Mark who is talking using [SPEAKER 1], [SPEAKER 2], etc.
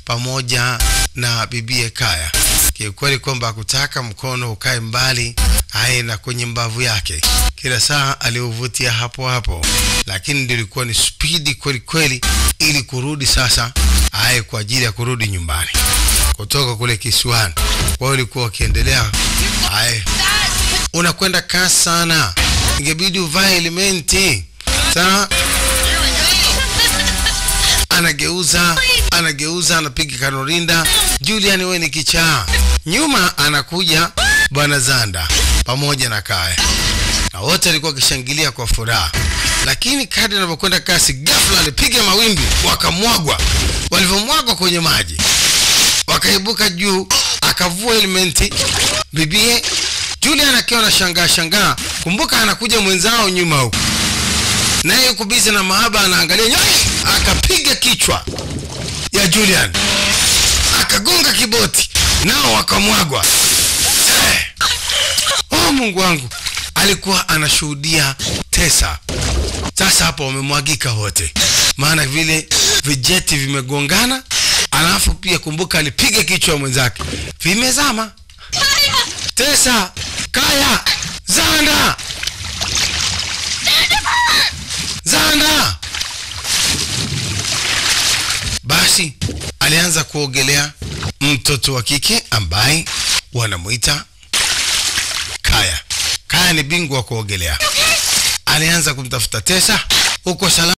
[SPEAKER 1] pamoja na bibie Kaya. Kiukweli kwamba kutaka mkono ukae mbali na kwenye mbavu yake. Kila saa aliuvutia hapo hapo, lakini ndio ilikuwa ni speed kweli kweli ili kurudi sasa kwa ajili ya kurudi nyumbani kutoka kule kisiwani. Wao walikuwa wakiendelea unakwenda kasi sana, ingebidi uvae elementi. Sasa anageuza anapiga kanorinda. Julian wewe ni kichaa. Nyuma anakuja Bwana Zanda pamoja na Kaya, na wote walikuwa wakishangilia kwa furaha. Lakini kadri anapokwenda kasi, ghafla alipiga mawimbi, wakamwagwa. Walivyomwagwa kwenye maji, wakaibuka juu, akavua elementi. Bibie Julian akiwa na shangaa, kumbuka anakuja mwenzao nyuma huko, naye yuko busy na mahaba anaangalia nyuma. Akapiga kichwa ya Julian, akagonga kiboti, nao wakamwagwa. Mungu wangu, alikuwa anashuhudia Tesa. Sasa hapo wamemwagika wote, maana vile vijeti vimegongana. Alafu pia kumbuka alipiga kichwa mwenzake, vimezama. Tesa, Kaya, Zanda. Basi alianza kuogelea mtoto wa kike ambaye wanamuita Kaya. Kaya ni bingwa wa kuogelea. Alianza kumtafuta Tesa huko salama.